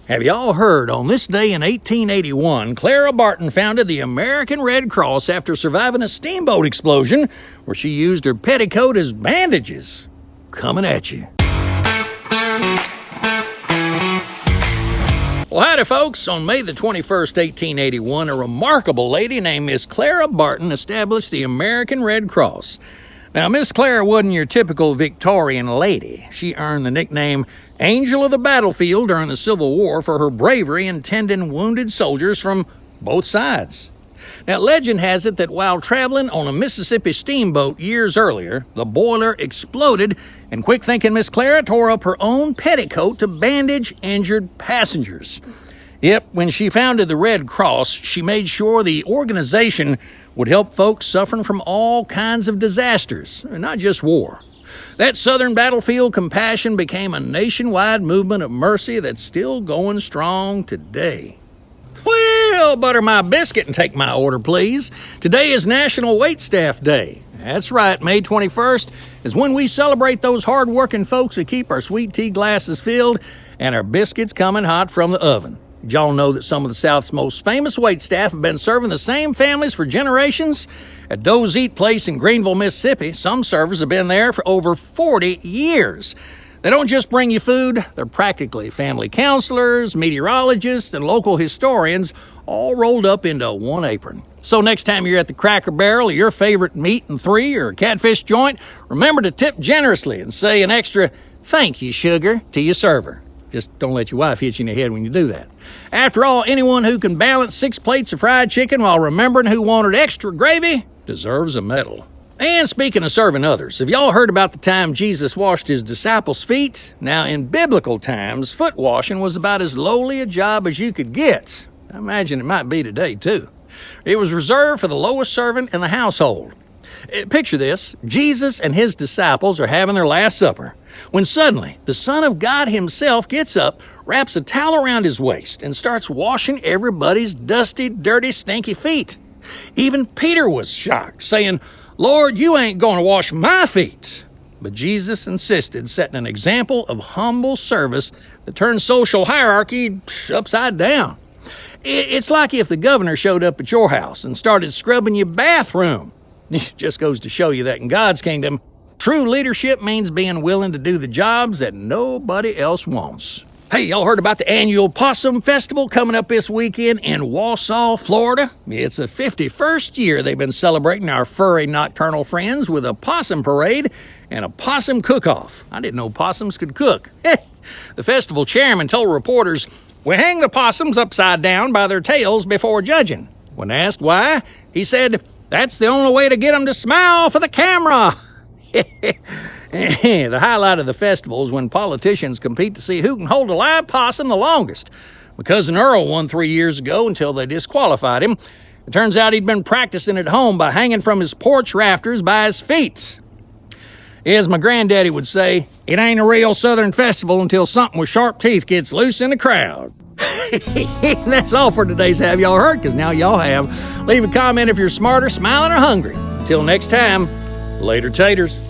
Have y'all heard on this day in 1881, Clara Barton founded the American Red Cross after surviving a steamboat explosion where she used her petticoat as bandages? Coming at you. Well, howdy, folks. On May the 21st, 1881, a remarkable lady named Miss Clara Barton established the American Red Cross. Now, Miss Clara wasn't your typical Victorian lady. She earned the nickname Angel of the Battlefield during the Civil War for her bravery in tending wounded soldiers from both sides. Now, legend has it that while traveling on a Mississippi steamboat years earlier, the boiler exploded, and quick-thinking Miss Clara tore up her own petticoat to bandage injured passengers. Yep, when she founded the Red Cross, she made sure the organization would help folks suffering from all kinds of disasters, not just war. That Southern battlefield compassion became a nationwide movement of mercy that's still going strong today. Well, butter my biscuit and take my order, please. Today is National Waitstaff Day. That's right, May 21st is when we celebrate those hard-working folks who keep our sweet tea glasses filled and our biscuits coming hot from the oven. Did y'all know that some of the South's most famous waitstaff have been serving the same families for generations? At Doe's Eat Place in Greenville, Mississippi, some servers have been there for over 40 years. They don't just bring you food, they're practically family counselors, meteorologists, and local historians all rolled up into one apron. So next time you're at the Cracker Barrel or your favorite meat and three or catfish joint, remember to tip generously and say an extra "thank you, sugar" to your server. Just don't let your wife hit you in the head when you do that. After all, anyone who can balance 6 plates of fried chicken while remembering who wanted extra gravy deserves a medal. And speaking of serving others, have y'all heard about the time Jesus washed his disciples' feet? Now, in biblical times, foot washing was about as lowly a job as you could get. I imagine it might be today, too. It was reserved for the lowest servant in the household. Picture this. Jesus and his disciples are having their Last Supper, when suddenly the Son of God himself gets up, wraps a towel around his waist, and starts washing everybody's dusty, dirty, stinky feet. Even Peter was shocked, saying, "Lord, you ain't going to wash my feet." But Jesus insisted, setting an example of humble service that turned social hierarchy upside down. It's like if the governor showed up at your house and started scrubbing your bathroom. It just goes to show you that in God's kingdom, true leadership means being willing to do the jobs that nobody else wants. Hey, y'all heard about the annual Possum Festival coming up this weekend in Wausau, Florida? It's the 51st year they've been celebrating our furry nocturnal friends with a possum parade and a possum cook-off. I didn't know possums could cook. The festival chairman told reporters, "We hang the possums upside down by their tails before judging." When asked why, he said, "That's the only way to get them to smile for the camera." The highlight of the festival is when politicians compete to see who can hold a live possum the longest. My cousin Earl won 3 years ago until they disqualified him. It turns out he'd been practicing at home by hanging from his porch rafters by his feet. As my granddaddy would say, it ain't a real Southern festival until something with sharp teeth gets loose in the crowd. That's all for today's Have Y'all Heard? Because now y'all have. Leave a comment if you're smarter, smiling, or hungry. Until next time, later, taters.